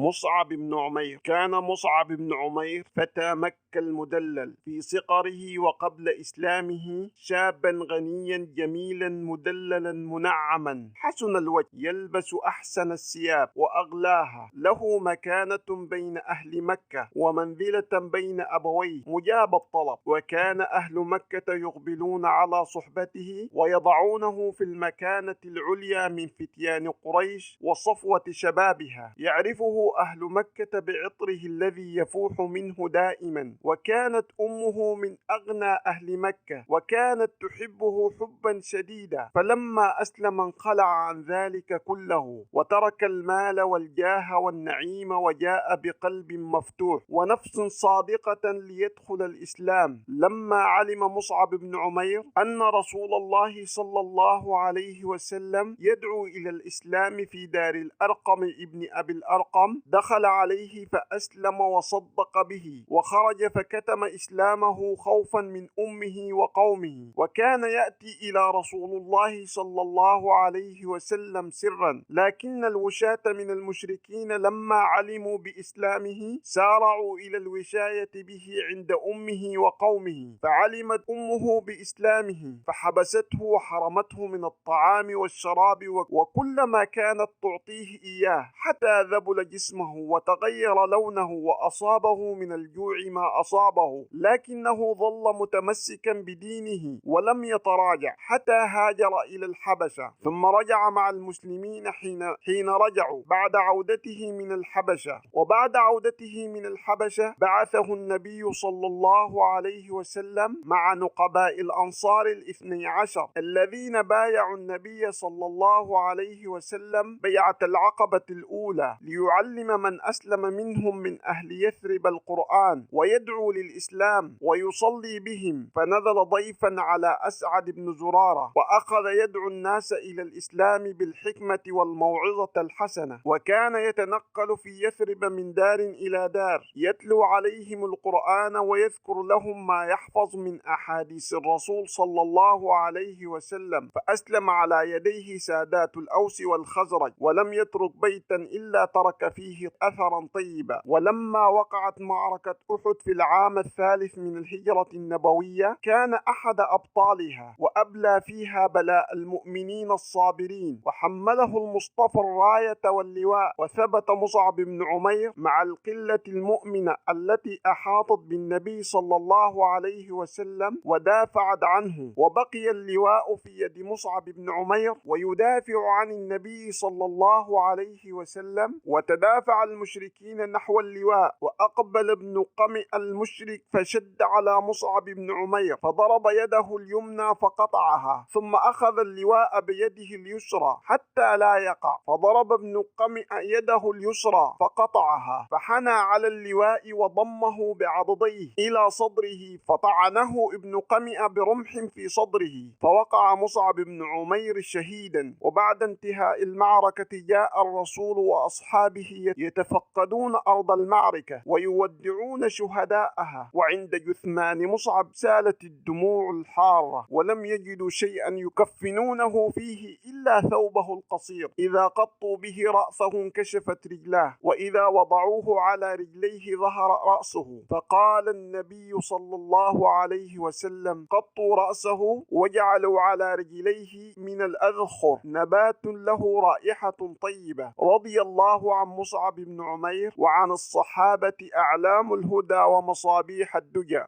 مصعب بن عمير. كان مصعب بن عمير فتى مكة المدلل في صغره وقبل إسلامه، شابا غنيا جميلا مدللا منعما حسن الوجه، يلبس أحسن الثياب وأغلاها، له مكانة بين أهل مكة ومنزلة بين أبويه، مجاب الطلب. وكان أهل مكة يقبلون على صحبته ويضعونه في المكانة العليا من فتيان قريش وصفوة شبابها. يعرفه أهل مكة بعطره الذي يفوح منه دائما. وكانت أمه من أغنى أهل مكة، وكانت تحبه حبا شديدا. فلما أسلم انخلع عن ذلك كله وترك المال والجاه والنعيم، وجاء بقلب مفتوح ونفس صادقة ليدخل الإسلام. لما علم مصعب بن عمير أن رسول الله صلى الله عليه وسلم يدعو إلى الإسلام في دار الأرقم ابن أبي الأرقم، دخل عليه فأسلم وصدق به، وخرج فكتم إسلامه خوفا من أمه وقومه. وكان يأتي إلى رسول الله صلى الله عليه وسلم سرا، لكن الوشاة من المشركين لما علموا بإسلامه سارعوا إلى الوشاية به عند أمه وقومه. فعلمت أمه بإسلامه فحبسته وحرمته من الطعام والشراب وكل ما كانت تعطيه إياه، حتى ذبل جسمه وتغير لونه وأصابه من الجوع ما أصابه، لكنه ظل متمسكا بدينه ولم يتراجع حتى هاجر إلى الحبشة. ثم رجع مع المسلمين حين رجعوا بعد عودته من الحبشة. وبعد عودته من الحبشة بعثه النبي صلى الله عليه وسلم مع نقباء الأنصار الاثني عشر الذين بايعوا النبي صلى الله عليه وسلم بيعة العقبة الأولى، ليعلم من أسلم منهم من أهل يثرب القرآن ويدعو للإسلام ويصلي بهم. فنزل ضيفا على أسعد بن زرارة وأخذ يدعو الناس إلى الإسلام بالحكمة والموعظة الحسنة. وكان يتنقل في يثرب من دار إلى دار يتلو عليهم القرآن ويذكر لهم ما يحفظ من أحاديث الرسول صلى الله عليه وسلم. فأسلم على يديه سادات الأوس والخزرج، ولم يترك بيتا إلا ترك فيه أثرا طيبا. ولما وقعت معركة أحد في العام الثالث من الهجرة النبوية، كان أحد أبطالها وأبلى فيها بلاء المؤمنين الصابرين، وحمله المصطفى الراية واللواء. وثبت مصعب بن عمير مع القلة المؤمنة التي أحاطت بالنبي صلى الله عليه وسلم ودافعت عنه، وبقي اللواء في يد مصعب بن عمير ويدافع عن النبي صلى الله عليه وسلم. وتدافع المشركين نحو اللواء، وأقبل ابن قمئ المشرك فشد على مصعب بن عمير فضرب يده اليمنى فقطعها، ثم أخذ اللواء بيده اليسرى حتى لا يقع، فضرب ابن قمئ يده اليسرى فقطعها، فحنى على اللواء وضمه بعضديه إلى صدره فطعنه ابن قمئ برمح في صدره، فوقع مصعب بن عمير شهيدا. وبعد انتهاء المعركة جاء الرسول وأصحابه يتفقدون أرض المعركة ويودعون شهداءها، وعند جثمان مصعب سالت الدموع الحارة، ولم يجدوا شيئا يكفنونه فيه إلا ثوبه القصير. إذا قطوا به رأسه انكشفت رجلاه، وإذا وضعوه على رجليه ظهر رأسه. فقال النبي صلى الله عليه وسلم: قطوا رأسه وجعلوا على رجليه من الأذخر نبات له رائحة طيبة. رضي الله عن مصعب بن عمير وعن الصحابة أعلام الهدى ومصابيح الدجى.